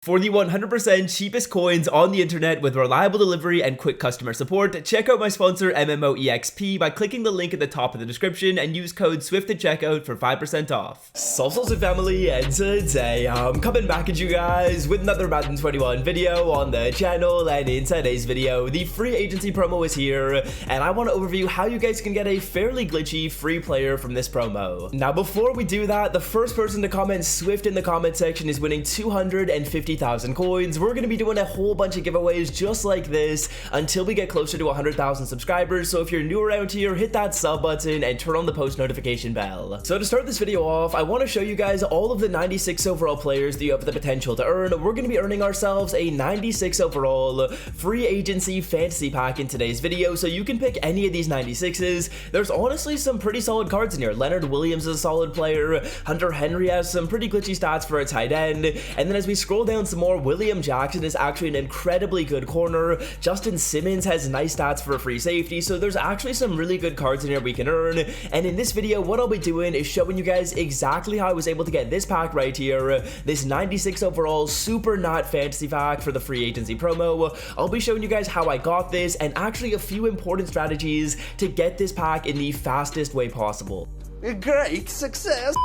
For the 100% cheapest coins on the internet with reliable delivery and quick customer support, check out my sponsor MMOEXP by clicking the link at the top of the description and use code SWIFT at checkout for 5% off. Salsa family, and today I'm coming back at you guys with another Madden 21 video on the channel, and in today's video, the free agency promo is here, and I want to overview how you guys can get a fairly glitchy free player from this promo. Now before we do that, the first person to comment SWIFT in the comment section is winning 250,000 coins. We're going to be doing a whole bunch of giveaways just like this until we get closer to 100,000 subscribers, so if you're new around here, hit that sub button and turn on the post notification bell. So to start this video off, I want to show you guys all of the 96 overall players that you have the potential to earn. We're going to be earning ourselves a 96 overall free agency fantasy pack in today's video, so you can pick any of these 96s. There's honestly some pretty solid cards in here. Leonard Williams is a solid player. Hunter Henry has some pretty glitchy stats for a tight end. And then as we scroll down some more, William Jackson is actually an incredibly good corner. Justin Simmons has nice stats for a free safety. So there's actually some really good cards in here we can earn. And in this video, what I'll be doing is showing you guys exactly how I was able to get this pack right here. This 96 overall super not fantasy pack for the free agency promo. I'll be showing you guys how I got this and actually a few important strategies to get this pack in the fastest way possible. Great success!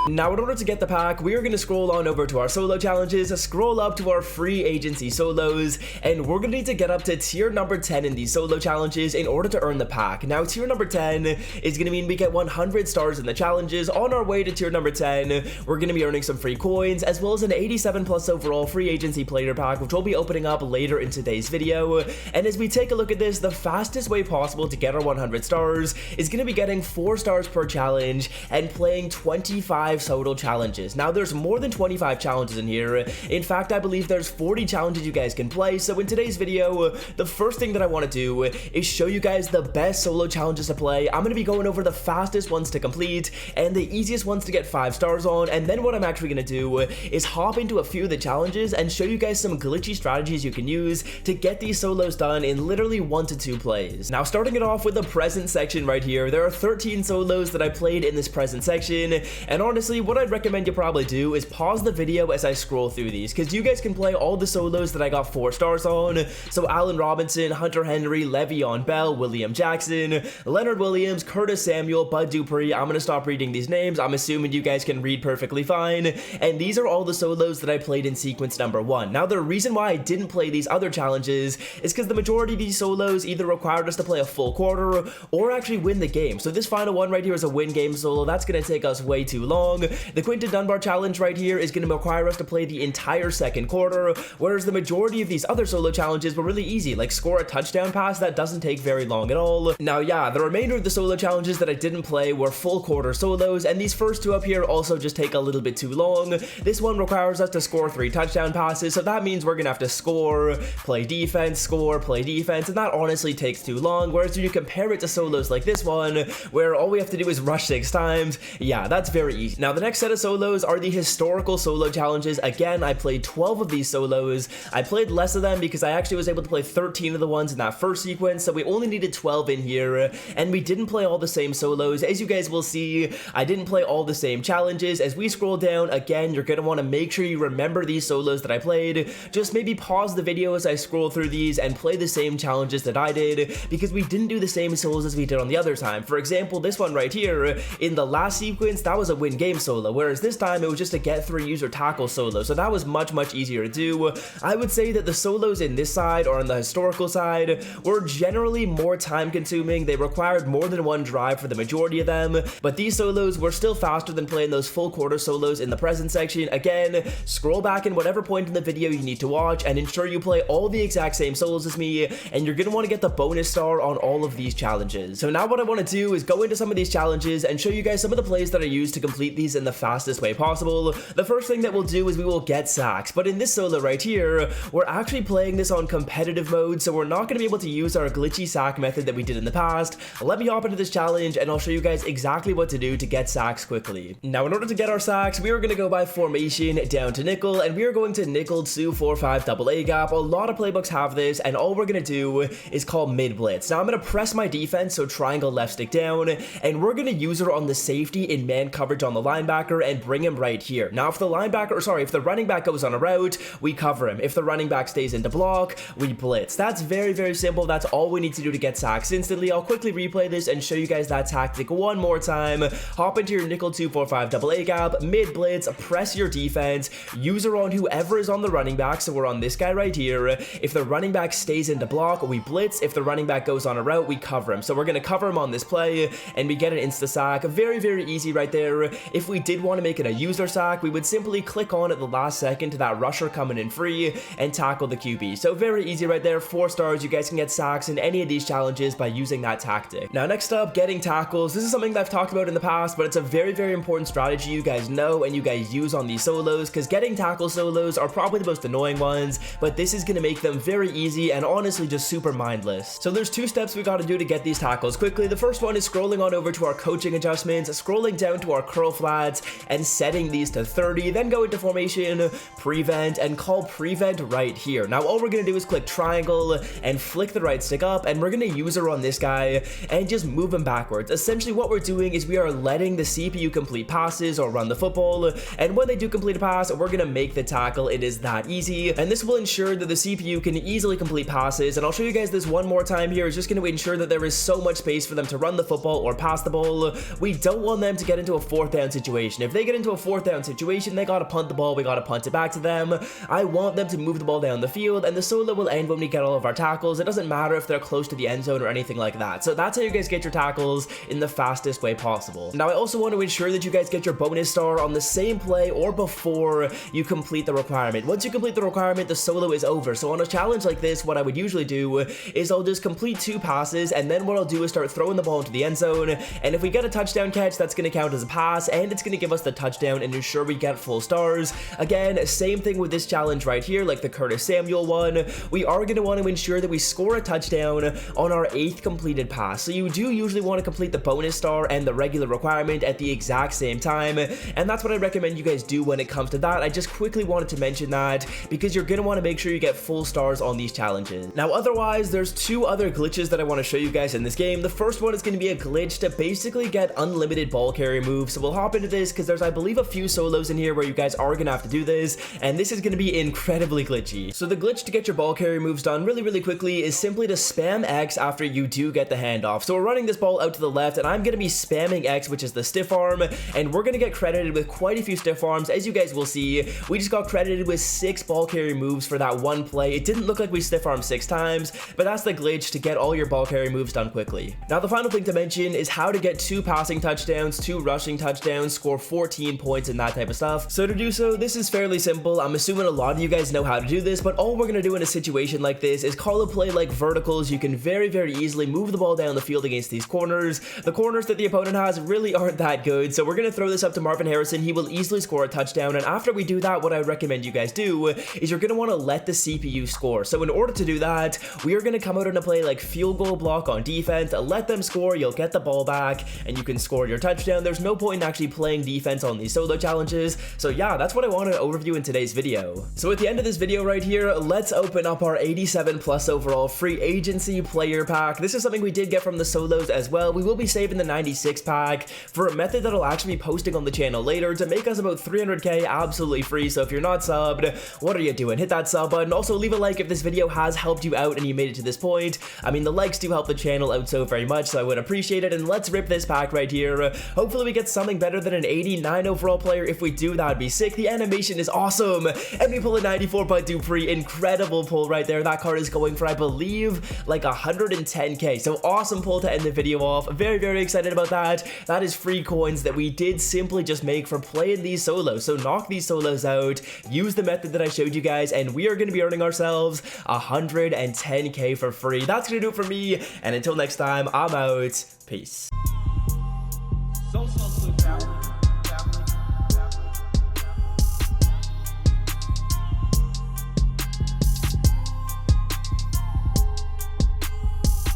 Now, in order to get the pack, we are going to scroll on over to our solo challenges, scroll up to our free agency solos, and we're going to need to get up to tier number 10 in these solo challenges in order to earn the pack. Now, tier number 10 is going to mean we get 100 stars in the challenges. On our way to tier number 10, we're going to be earning some free coins, as well as an 87 plus overall free agency player pack, which we'll be opening up later in today's video. And as we take a look at this, the fastest way possible to get our 100 stars is going to be getting 4 stars per challenge and playing 25 total challenges. Now there's more than 25 challenges in here. In fact, I believe there's 40 challenges you guys can play. So in today's video, the first thing that I want to do is show you guys the best solo challenges to play. I'm going to be going over the fastest ones to complete and the easiest ones to get 5 stars on. And then what I'm actually going to do is hop into a few of the challenges and show you guys some glitchy strategies you can use to get these solos done in literally 1 to 2 plays. Now starting it off with the present section right here, there are 13 solos that I played in this present section, and honestly, what I'd recommend you probably do is pause the video as I scroll through these, because you guys can play all the solos that I got 4 stars on. So Allen Robinson, Hunter Henry, Le'Veon Bell, William Jackson, Leonard Williams, Curtis Samuel, Bud Dupree. I'm going to stop reading these names. I'm assuming you guys can read perfectly fine. And these are all the solos that I played in sequence number 1. Now the reason why I didn't play these other challenges is because the majority of these solos either required us to play a full quarter or actually win the game. So this final one right here is a win game solo. That's going to take us way too long. The Quinton Dunbar challenge right here is going to require us to play the entire second quarter, whereas the majority of these other solo challenges were really easy, like score a touchdown pass. That doesn't take very long at all. Now yeah, the remainder of the solo challenges that I didn't play were full quarter solos, and these first 2 up here also just take a little bit too long. This one requires us to score 3 touchdown passes, so that means we're going to have to score, play defense, score, play defense, and that honestly takes too long, whereas when you compare it to solos like this one, where all we have to do is rush 6 times, yeah, that's very easy. Now the next set of solos are the historical solo challenges. Again, I played 12 of these solos. I played less of them because I actually was able to play 13 of the ones in that first sequence, so we only needed 12 in here, and we didn't play all the same solos. As you guys will see, I didn't play all the same challenges. As we scroll down, again, you're going to want to make sure you remember these solos that I played. Just maybe pause the video as I scroll through these and play the same challenges that I did, because we didn't do the same solos as we did on the other time. For example, this one right here, in the last sequence, that was a win game solo, whereas this time it was just a get 3 user tackle solo, so that was much easier to do. I would say that the solos in this side, or on the historical side, were generally more time consuming. They required more than 1 drive for the majority of them, but these solos were still faster than playing those full quarter solos in the present section. Again, scroll back in whatever point in the video you need to watch and ensure you play all the exact same solos as me, and you're going to want to get the bonus star on all of these challenges. So now what I want to do is go into some of these challenges and show you guys some of the plays that I used to complete these in the fastest way possible. The first thing that we'll do is we will get sacks, but in this solo right here, we're actually playing this on competitive mode, so we're not going to be able to use our glitchy sack method that we did in the past. Let me hop into this challenge and I'll show you guys exactly what to do to get sacks quickly. Now in order to get our sacks, we are going to go by formation down to nickel, and we are going to nickel 2-4-5 double A gap. A lot of playbooks have this, and all we're going to do is call mid blitz. Now I'm going to press my defense, so triangle left stick down, and we're going to use her on the safety in man coverage on the linebacker and bring him right here. Now, if the running back goes on a route, we cover him. If the running back stays in to block, we blitz. That's very, very simple. That's all we need to do to get sacks instantly. I'll quickly replay this and show you guys that tactic one more time. Hop into your nickel 2-4-5 double A gap, mid blitz, press your defense, user on whoever is on the running back. So we're on this guy right here. If the running back stays in to block, we blitz. If the running back goes on a route, we cover him. So we're going to cover him on this play and we get an insta sack. Very, very easy right there. If we did want to make it a user sack, we would simply click on at the last second to that rusher coming in free and tackle the QB. So very easy right there. 4 stars. You guys can get sacks in any of these challenges by using that tactic. Now, next up, getting tackles. This is something that I've talked about in the past, but it's a very, very important strategy you guys know and you guys use on these solos, because getting tackle solos are probably the most annoying ones, but this is going to make them very easy and honestly just super mindless. So there's 2 steps we got to do to get these tackles quickly. The first one is scrolling on over to our coaching adjustments, scrolling down to our curl flats and setting these to 30, then go into formation, prevent, and call prevent right here. Now all we're going to do is click triangle and flick the right stick up, and we're going to user on this guy and just move him backwards. Essentially what we're doing is we are letting the CPU complete passes or run the football, and when they do complete a pass, we're going to make the tackle. It is that easy, and this will ensure that the CPU can easily complete passes. And I'll show you guys this one more time here. It's just going to ensure that there is so much space for them to run the football or pass the ball. We don't want them to get into a 4th down situation. If they get into a 4th down situation, they got to punt the ball. We got to punt it back to them. I want them to move the ball down the field, and the solo will end when we get all of our tackles. It doesn't matter if they're close to the end zone or anything like that. So that's how you guys get your tackles in the fastest way possible. Now, I also want to ensure that you guys get your bonus star on the same play or before you complete the requirement. Once you complete the requirement, the solo is over. So on a challenge like this, what I would usually do is I'll just complete 2 passes, and then what I'll do is start throwing the ball into the end zone. And if we get a touchdown catch, that's going to count as a pass, and it's going to give us the touchdown and ensure we get full stars. Again, same thing with this challenge right here, like the Curtis Samuel one. We are going to want to ensure that we score a touchdown on our 8th completed pass. So you do usually want to complete the bonus star and the regular requirement at the exact same time, and that's what I recommend you guys do when it comes to that. I just quickly wanted to mention that because you're going to want to make sure you get full stars on these challenges. Now, otherwise, there's 2 other glitches that I want to show you guys in this game. The first one is going to be a glitch to basically get unlimited ball carry moves. So we'll hop into this because there's, I believe, a few solos in here where you guys are going to have to do this, and this is going to be incredibly glitchy. So the glitch to get your ball carry moves done really, really quickly is simply to spam X after you do get the handoff. So we're running this ball out to the left, and I'm going to be spamming X, which is the stiff arm, and we're going to get credited with quite a few stiff arms. As you guys will see, we just got credited with 6 ball carry moves for that one play. It didn't look like we stiff armed 6 times, but that's the glitch to get all your ball carry moves done quickly. Now, the final thing to mention is how to get 2 passing touchdowns, 2 rushing touchdowns, score 14 points, and that type of stuff. So to do so, this is fairly simple. I'm assuming a lot of you guys know how to do this, but all we're going to do in a situation like this is call a play like verticals. You can very, very easily move the ball down the field against these corners. The corners that the opponent has really aren't that good, so we're going to throw this up to Marvin Harrison. He will easily score a touchdown, and after we do that, what I recommend you guys do is you're going to want to let the CPU score. So in order to do that, we are going to come out in a play like field goal block on defense, let them score, you'll get the ball back, and you can score your touchdown. There's no point in actually playing defense on these solo challenges. So yeah, that's what I wanted to overview in today's video. So at the end of this video right here, let's open up our 87 plus overall free agency player pack. This is something we did get from the solos as well. We will be saving the 96 pack for a method that I'll actually be posting on the channel later to make us about 300k absolutely free. So if you're not subbed, what are you doing? Hit that sub button. Also leave a like if this video has helped you out and you made it to this point. I mean, the likes do help the channel out so very much, so I would appreciate it. And let's rip this pack right here. Hopefully we get something better than an 89 overall player. If we do, that'd be sick. The animation is awesome, and we pull a 94 by Dupree. Incredible pull right there. That card is going for, I believe, like 110k. So awesome pull to end the video off. Very, very excited about that. That is free coins that we did simply just make for playing these solos. So knock these solos out, use the method that I showed you guys, and we are going to be earning ourselves 110k for free. That's gonna do it for me, and until next time, I'm out. Peace.